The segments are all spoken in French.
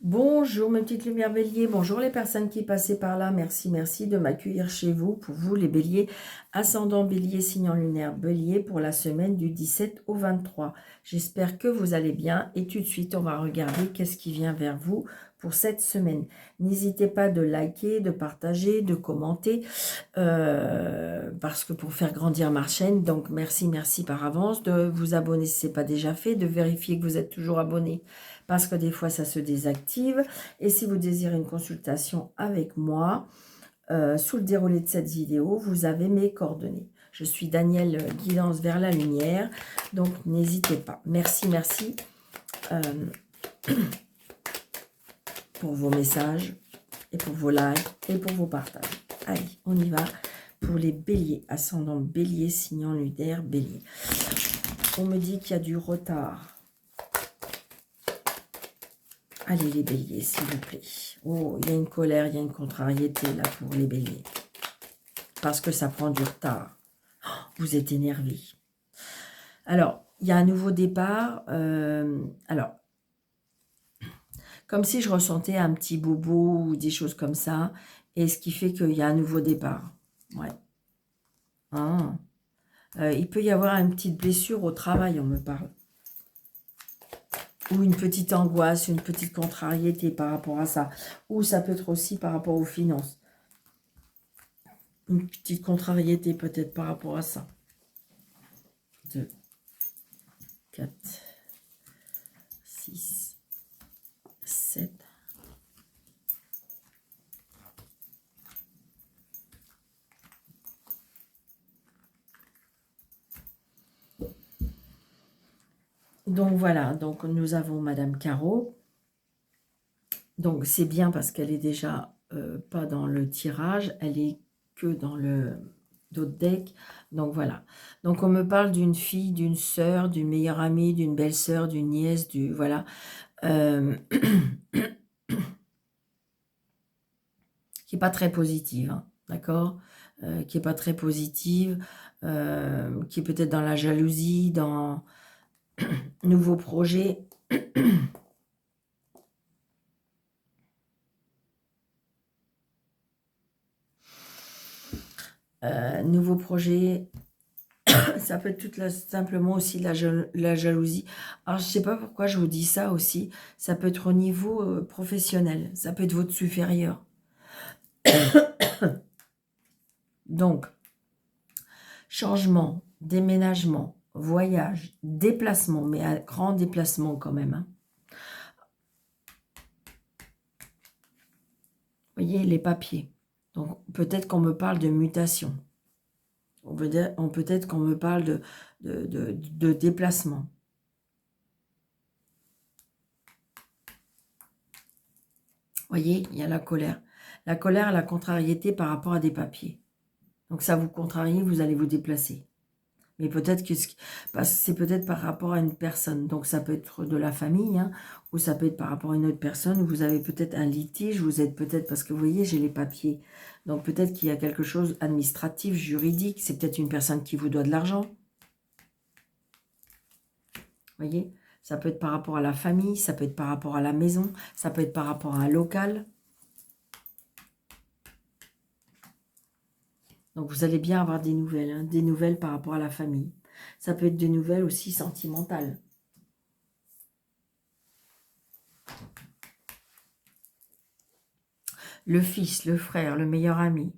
Bonjour mes petites lumières béliers, bonjour les personnes qui passaient par là, merci de m'accueillir chez vous. Pour vous les béliers, ascendant bélier, signe lunaire bélier pour la semaine du 17 au 23. J'espère que vous allez bien et tout de suite on va regarder qu'est-ce qui vient vers vous pour cette semaine. N'hésitez pas de liker, de partager, de commenter parce que pour faire grandir ma chaîne, donc merci par avance, de vous abonner si ce n'est pas déjà fait, de vérifier que vous êtes toujours abonné parce que des fois ça se désactive. Et si vous désirez une consultation avec moi, sous le déroulé de cette vidéo, vous avez mes coordonnées. Je suis Danielle Guidance vers la lumière, donc n'hésitez pas. Merci euh, pour vos messages et pour vos likes et pour vos partages. Allez, on y va pour les béliers, ascendant bélier, signe lunaire bélier. On me dit qu'il y a du retard. Allez les béliers, s'il vous plaît. Oh, il y a une colère, il y a une contrariété là pour les béliers. Parce que ça prend du retard. Oh, vous êtes énervés. Alors, il y a un nouveau départ. Alors, comme si je ressentais un petit bobo ou des choses comme ça. Et ce qui fait qu'il y a un nouveau départ. Ouais. Ah. Il peut y avoir une petite blessure au travail, on me parle. Ou une petite angoisse, une petite contrariété par rapport à ça. Ou ça peut être aussi par rapport aux finances. Une petite contrariété peut-être par rapport à ça. 2, 4, 6, 7. Donc voilà, donc nous avons Madame Caro. Donc c'est bien parce qu'elle est déjà pas dans le tirage, elle est que dans le d'autres deck. Donc voilà. Donc on me parle d'une fille, d'une sœur, d'une meilleure amie, d'une belle-sœur, d'une nièce, du voilà. Qui n'est pas très positive, hein, d'accord, qui n'est pas très positive, qui est peut-être dans la jalousie, dans nouveaux projets. Nouveaux projets, ça peut être simplement aussi la jalousie. Alors, je ne sais pas pourquoi je vous dis ça aussi. Ça peut être au niveau professionnel. Ça peut être votre supérieur. Donc, changement, déménagement, voyage, déplacement, mais un grand déplacement quand même. Hein. Vous voyez, les papiers. Donc, peut-être qu'on me parle de mutation. Peut-être qu'on me parle de déplacement. Vous voyez, il y a la colère. La colère, la contrariété par rapport à des papiers. Donc, ça vous contrarie, vous allez vous déplacer. Mais peut-être que c'est peut-être par rapport à une personne. Donc, ça peut être de la famille, hein, ou ça peut être par rapport à une autre personne. Vous avez peut-être un litige, vous êtes peut-être, parce que vous voyez, j'ai les papiers. Donc, peut-être qu'il y a quelque chose administratif, juridique. C'est peut-être une personne qui vous doit de l'argent. Vous voyez, ça peut être par rapport à la famille, ça peut être par rapport à la maison, ça peut être par rapport à un local. Donc, vous allez bien avoir des nouvelles, hein, des nouvelles par rapport à la famille. Ça peut être des nouvelles aussi sentimentales. Le fils, le frère, le meilleur ami.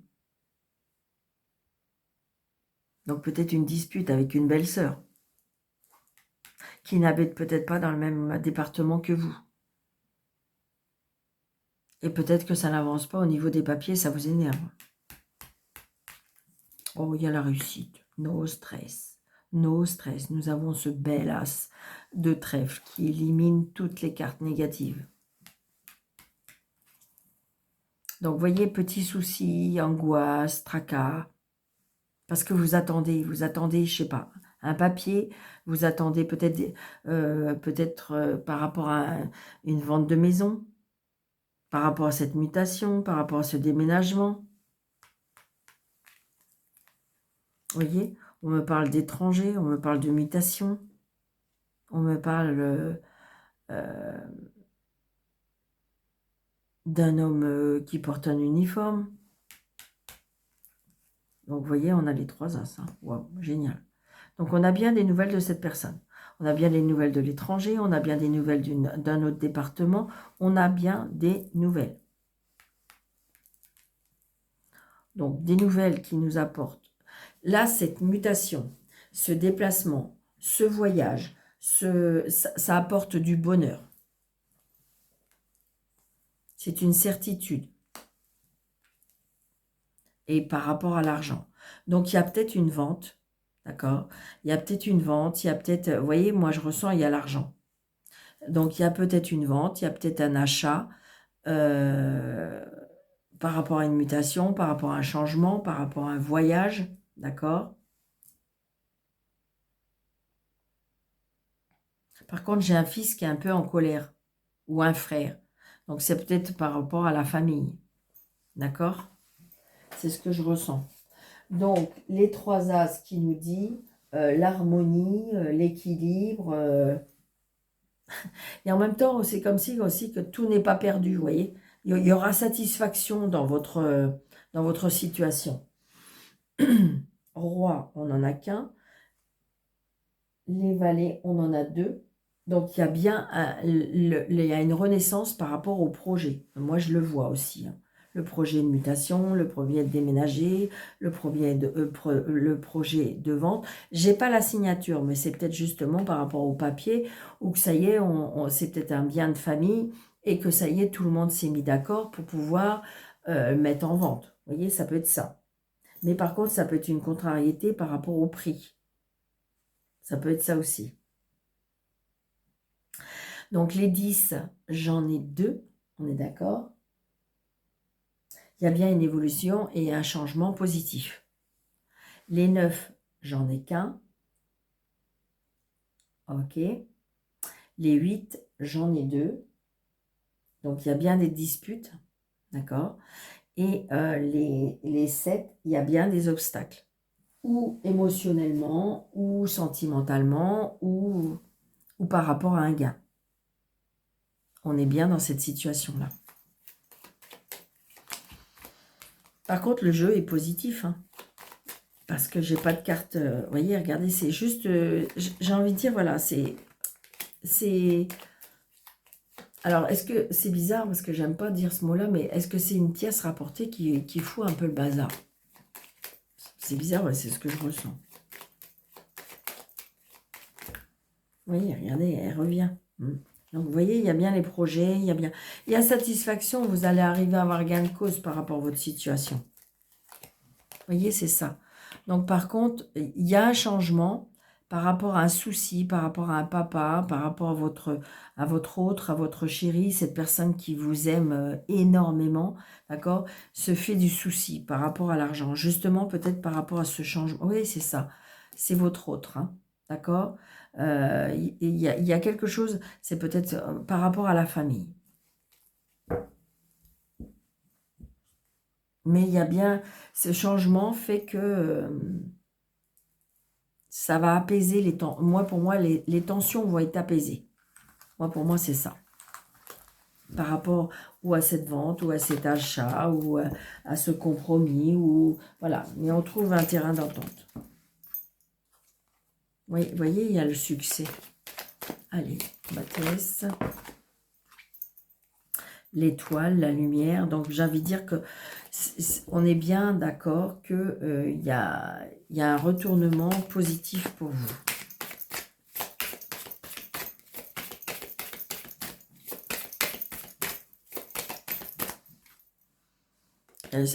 Donc, peut-être une dispute avec une belle-sœur qui n'habite peut-être pas dans le même département que vous. Et peut-être que ça n'avance pas au niveau des papiers, ça vous énerve. Oh, il y a la réussite. No stress. No stress. Nous avons ce bel as de trèfle qui élimine toutes les cartes négatives. Donc, vous voyez, petits soucis, angoisse, tracas. Parce que vous attendez, je ne sais pas, un papier, vous attendez peut-être par rapport à une vente de maison, par rapport à cette mutation, par rapport à ce déménagement. Vous voyez, on me parle d'étrangers, on me parle de mutation, on me parle d'un homme qui porte un uniforme. Donc, vous voyez, on a les 3 As. Hein. Wow, génial. Donc, on a bien des nouvelles de cette personne. On a bien des nouvelles de l'étranger. On a bien des nouvelles d'un autre département. On a bien des nouvelles. Donc, des nouvelles qui nous apportent. Là, cette mutation, ce déplacement, ce voyage, ça apporte du bonheur. C'est une certitude. Et par rapport à l'argent. Donc, il y a peut-être une vente. D'accord? Il y a peut-être une vente. Il y a peut-être... Vous voyez, moi, je ressens, il y a l'argent. Donc, il y a peut-être une vente. Il y a peut-être un achat. Par rapport à une mutation, par rapport à un changement, par rapport à un voyage. D'accord? Par contre, j'ai un fils qui est un peu en colère. Ou un frère. Donc, c'est peut-être par rapport à la famille. D'accord? C'est ce que je ressens. Donc, les 3 As qui nous dit l'harmonie, l'équilibre. Et en même temps, c'est comme si aussi que tout n'est pas perdu, vous voyez. Il y aura satisfaction dans votre situation. Roi, on n'en a qu'un. Les valets, on en a 2. Donc, il y a bien il y a une renaissance par rapport au projet. Moi, je le vois aussi. Hein. Le projet de mutation, le projet de déménager, le projet de vente. J'ai pas la signature, mais c'est peut-être justement par rapport au papier, ou que ça y est, c'est peut-être un bien de famille, et que ça y est, tout le monde s'est mis d'accord pour pouvoir mettre en vente. Vous voyez, ça peut être ça. Mais par contre, ça peut être une contrariété par rapport au prix. Ça peut être ça aussi. Donc, les 10, j'en ai 2, on est d'accord. Il y a bien une évolution et un changement positif. Les 9, j'en ai qu'un. Ok. Les 8, j'en ai 2. Donc, il y a bien des disputes. D'accord. Et les 7, il y a bien des obstacles. Ou émotionnellement, ou sentimentalement, ou par rapport à un gain. On est bien dans cette situation-là. Par contre, le jeu est positif. Hein. Parce que j'ai pas de carte. Vous voyez, regardez, c'est juste... j'ai envie de dire, voilà, c'est... Alors, est-ce que... C'est bizarre, parce que j'aime pas dire ce mot-là, mais est-ce que c'est une pièce rapportée qui fout un peu le bazar? C'est bizarre, ouais, c'est ce que je ressens. Vous voyez, regardez, elle revient. Donc, vous voyez, il y a bien les projets, il y a bien... Il y a satisfaction, vous allez arriver à avoir gain de cause par rapport à votre situation. Vous voyez, c'est ça. Donc, par contre, il y a un changement par rapport à un souci, par rapport à un papa, par rapport à votre chéri, cette personne qui vous aime énormément, d'accord, se fait du souci par rapport à l'argent. Justement, peut-être par rapport à ce changement. Oui, c'est ça. C'est votre autre, hein, d'accord. Il y a quelque chose, c'est peut-être par rapport à la famille. Mais il y a bien, ce changement fait que ça va apaiser les tensions. Pour moi, les tensions vont être apaisées. Pour moi, c'est ça. Par rapport ou à cette vente, ou à cet achat, ou à ce compromis, ou voilà. Mais on trouve un terrain d'entente. Oui, vous voyez, il y a le succès. Allez, Mathias. L'étoile, la lumière. Donc, j'ai envie de dire que on est bien d'accord qu'il y a un retournement positif pour vous.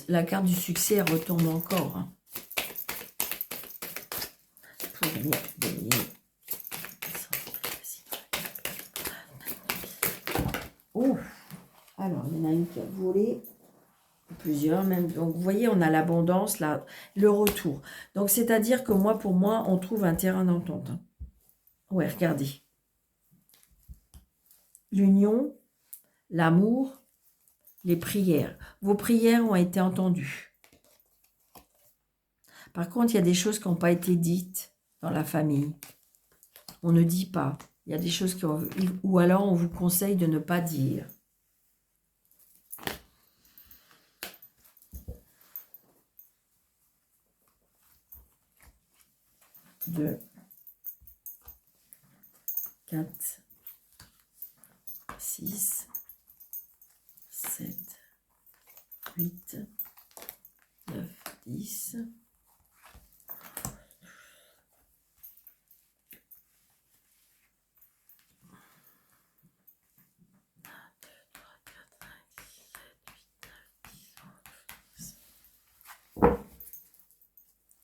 La carte du succès, elle retourne encore. Hein. Oh, alors, il y en a une qui a volé. Plusieurs même. Donc, vous voyez, on a l'abondance, là, le retour. Donc, c'est-à-dire que pour moi, on trouve un terrain d'entente. Hein. Ouais, regardez. L'union, l'amour, les prières. Vos prières ont été entendues. Par contre, il y a des choses qui n'ont pas été dites dans la famille. On ne dit pas. Il y a des choses ou alors on vous conseille de ne pas dire. 2, 4, 6, 7, 8, 9, 10.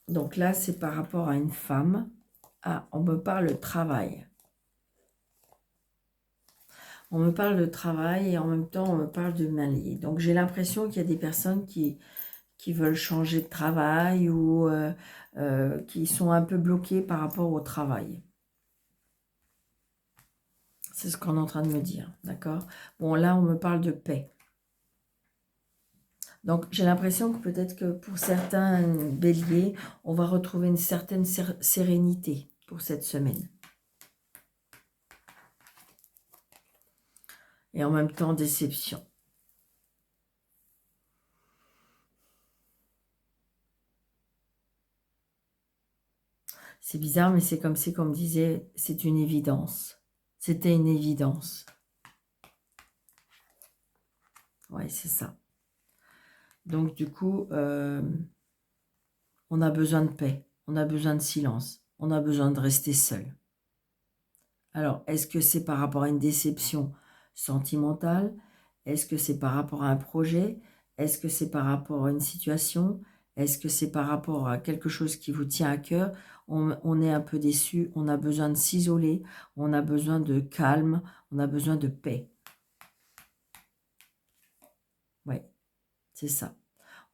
Donc là, c'est par rapport à une femme. Ah, on me parle de travail. On me parle de travail et en même temps, on me parle de main liée. Donc, j'ai l'impression qu'il y a des personnes qui veulent changer de travail ou qui sont un peu bloquées par rapport au travail. C'est ce qu'on est en train de me dire, d'accord? Bon, là, on me parle de paix. Donc, j'ai l'impression que peut-être que pour certains béliers, on va retrouver une certaine sérénité pour cette semaine. Et en même temps, déception. C'est bizarre, mais c'est comme si, comme disait, c'est une évidence. C'était une évidence. Ouais, c'est ça. Donc, du coup, on a besoin de paix, on a besoin de silence, on a besoin de rester seul. Alors, est-ce que c'est par rapport à une déception sentimentale? Est-ce que c'est par rapport à un projet? Est-ce que c'est par rapport à une situation? Est-ce que c'est par rapport à quelque chose qui vous tient à cœur? On est un peu déçu, on a besoin de s'isoler, on a besoin de calme, on a besoin de paix. Oui, c'est ça.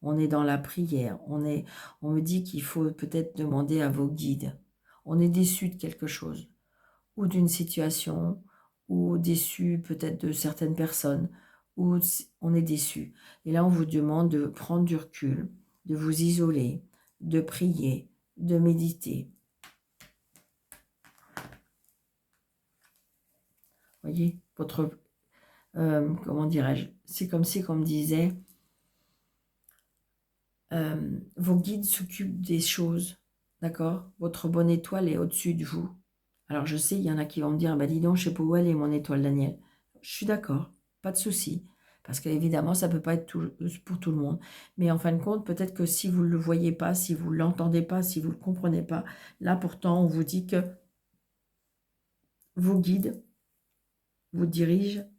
On est dans la prière, on me dit qu'il faut peut-être demander à vos guides. On est déçu de quelque chose, ou d'une situation, ou déçu peut-être de certaines personnes, ou on est déçu. Et là, on vous demande de prendre du recul, de vous isoler, de prier, de méditer. Voyez, votre, comment dirais-je, c'est comme si, comme disait, vos guides s'occupent des choses, d'accord? Votre bonne étoile est au-dessus de vous. Alors je sais, il y en a qui vont me dire, bah dis donc, je sais pas où elle est mon étoile, Daniel. Je suis d'accord, pas de souci. Parce qu'évidemment, ça ne peut pas être pour tout le monde. Mais en fin de compte, peut-être que si vous ne le voyez pas, si vous ne l'entendez pas, si vous ne le comprenez pas, là pourtant, on vous dit que vos guides vous dirigent.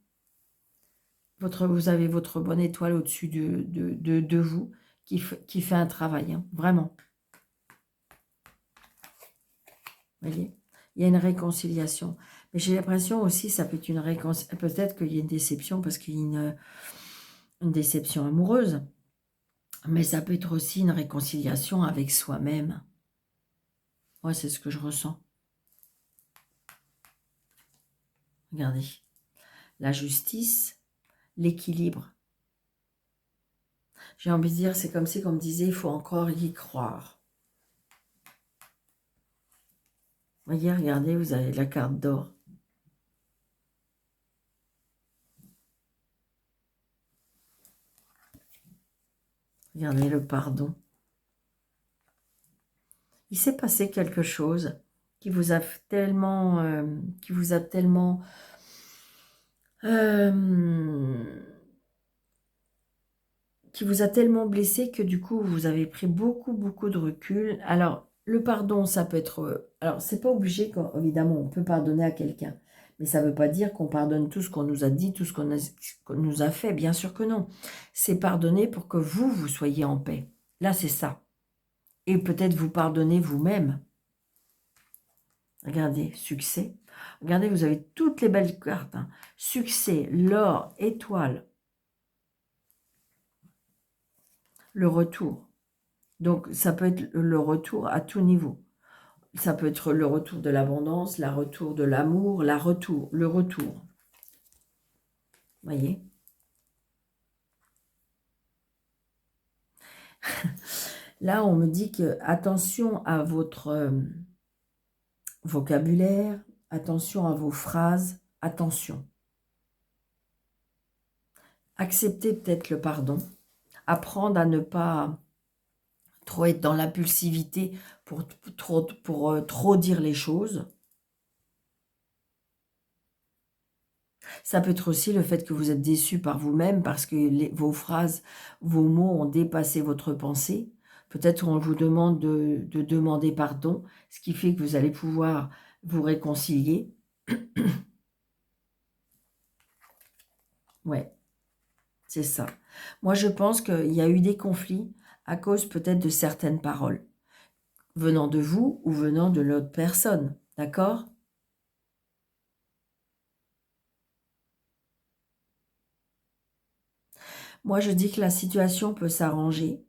Vous avez votre bonne étoile au-dessus de vous qui fait un travail, hein, vraiment. Vous voyez, il y a une réconciliation. Mais j'ai l'impression aussi, ça peut être une réconciliation. Peut-être qu'il y a une déception parce qu'il y a une déception amoureuse. Mais ça peut être aussi une réconciliation avec soi-même. Moi, c'est ce que je ressens. Regardez. La justice, l'équilibre. J'ai envie de dire, c'est comme si, comme me disait, il faut encore y croire. Voyez, regardez, vous avez la carte d'or. Regardez le pardon. Il s'est passé quelque chose qui vous a tellement, blessé que du coup, vous avez pris beaucoup, beaucoup de recul. Alors, le pardon, ça peut être... Alors, c'est pas obligé, évidemment, on peut pardonner à quelqu'un. Mais ça ne veut pas dire qu'on pardonne tout ce qu'on nous a dit, tout ce qu'on nous a fait. Bien sûr que non. C'est pardonner pour que vous soyez en paix. Là, c'est ça. Et peut-être vous pardonner vous-même. Regardez, succès. Regardez, vous avez toutes les belles cartes. Hein. Succès, l'or, étoile. Le retour. Donc, ça peut être le retour à tout niveau. Ça peut être le retour de l'abondance, le retour de l'amour, le retour. Voyez? Là, on me dit que attention à votre vocabulaire, attention à vos phrases, attention. Acceptez peut-être le pardon, apprendre à ne pas trop être dans l'impulsivité pour trop dire les choses. Ça peut être aussi le fait que vous êtes déçu par vous-même parce que vos phrases, vos mots ont dépassé votre pensée. Peut-être on vous demande de demander pardon, ce qui fait que vous allez pouvoir vous réconcilier. Ouais, c'est ça. Moi, je pense qu'il y a eu des conflits à cause peut-être de certaines paroles, venant de vous ou venant de l'autre personne. D'accord? Moi, je dis que la situation peut s'arranger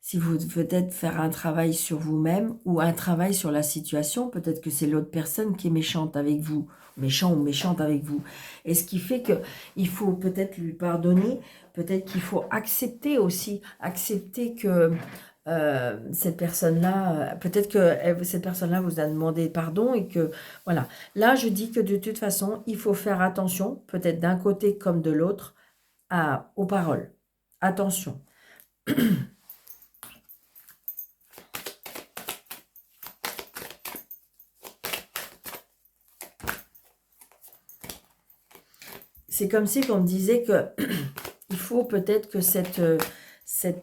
si vous peut-être faire un travail sur vous-même ou un travail sur la situation. Peut-être que c'est l'autre personne qui est méchante avec vous, méchant ou méchante avec vous. Et ce qui fait qu'il faut peut-être lui pardonner, peut-être qu'il faut accepter aussi, accepter que cette personne-là, peut-être que cette personne-là vous a demandé pardon et que, voilà. Là, je dis que de toute façon, il faut faire attention, peut-être d'un côté comme de l'autre, aux paroles. Attention. C'est comme si on me disait que il faut peut-être que cette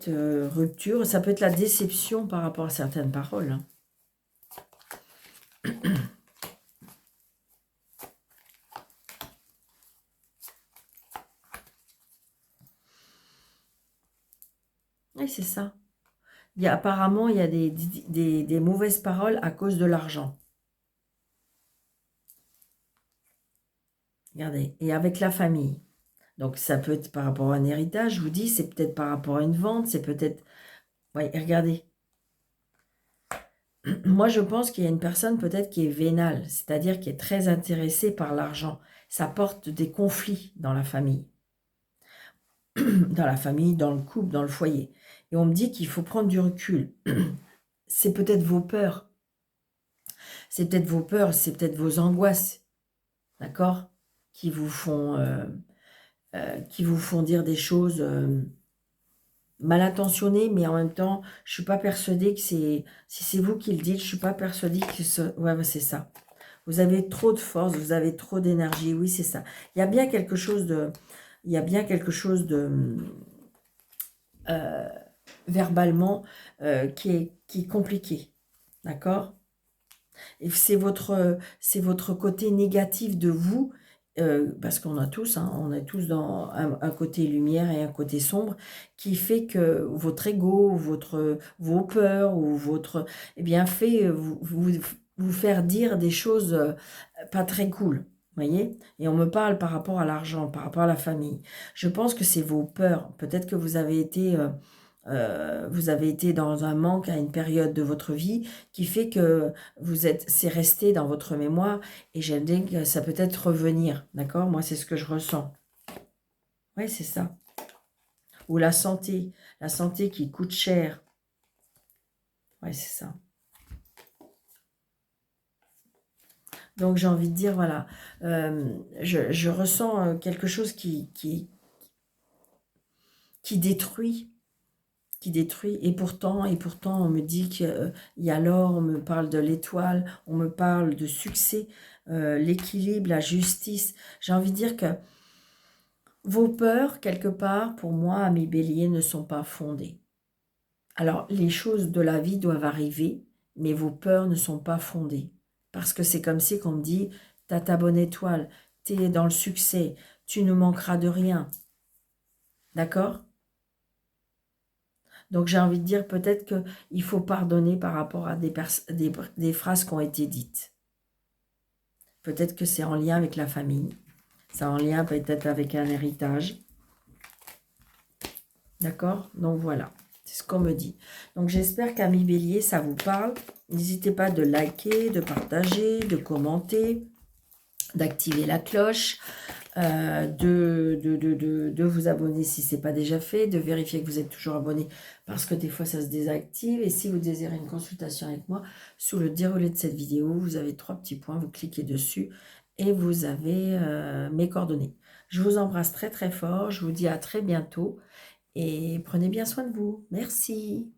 rupture, ça peut être la déception par rapport à certaines paroles. Hein. Oui, c'est ça. Apparemment, il y a des mauvaises paroles à cause de l'argent. Regardez, et avec la famille. Donc, ça peut être par rapport à un héritage, je vous dis, c'est peut-être par rapport à une vente, c'est peut-être... Oui, regardez. Moi, je pense qu'il y a une personne peut-être qui est vénale, c'est-à-dire qui est très intéressée par l'argent. Ça porte des conflits dans la famille. Dans la famille, dans le couple, dans le foyer. Et on me dit qu'il faut prendre du recul. C'est peut-être vos peurs. C'est peut-être vos peurs, c'est peut-être vos angoisses. D'accord? Qui vous font dire des choses mal intentionnées, mais en même temps, je ne suis pas persuadée que c'est... Si c'est vous qui le dites, je ne suis pas persuadée que ce... Ouais, c'est ça. Vous avez trop de force, vous avez trop d'énergie. Oui, c'est ça. Il y a bien quelque chose de... Il y a bien quelque chose de... verbalement qui est compliqué. D'accord? Et c'est votre côté négatif de vous, parce qu'on a tous, hein, on est tous dans un côté lumière et un côté sombre, qui fait que votre ego, vos peurs, ou votre, eh bien, fait vous faire dire des choses pas très cool. Voyez? Et on me parle par rapport à l'argent, par rapport à la famille. Je pense que c'est vos peurs. Peut-être que vous avez été dans un manque à une période de votre vie qui fait que c'est resté dans votre mémoire et j'aime bien que ça peut être revenir, d'accord? Moi, c'est ce que je ressens. Oui, c'est ça. Ou la santé qui coûte cher. Oui, c'est ça. Donc, j'ai envie de dire, voilà, je ressens quelque chose qui détruit et pourtant, on me dit qu'il y a l'or, on me parle de l'étoile, on me parle de succès, l'équilibre, la justice. J'ai envie de dire que vos peurs, quelque part, pour moi, amis béliers, ne sont pas fondées. Alors, les choses de la vie doivent arriver, mais vos peurs ne sont pas fondées. Parce que c'est comme si qu'on me dit, t'as ta bonne étoile, t'es dans le succès, tu ne manqueras de rien. D'accord ? Donc j'ai envie de dire peut-être qu'il faut pardonner par rapport à des phrases qui ont été dites. Peut-être que c'est en lien avec la famille. C'est en lien peut-être avec un héritage. D'accord? Donc voilà, c'est ce qu'on me dit. Donc j'espère qu'Amis Bélier, ça vous parle. N'hésitez pas de liker, de partager, de commenter, d'activer la cloche. De vous abonner si ce n'est pas déjà fait, de vérifier que vous êtes toujours abonné parce que des fois ça se désactive. Et si vous désirez une consultation avec moi, sous le déroulé de cette vidéo, vous avez 3 petits points, vous cliquez dessus et vous avez mes coordonnées. Je vous embrasse très très fort, je vous dis à très bientôt et prenez bien soin de vous. Merci.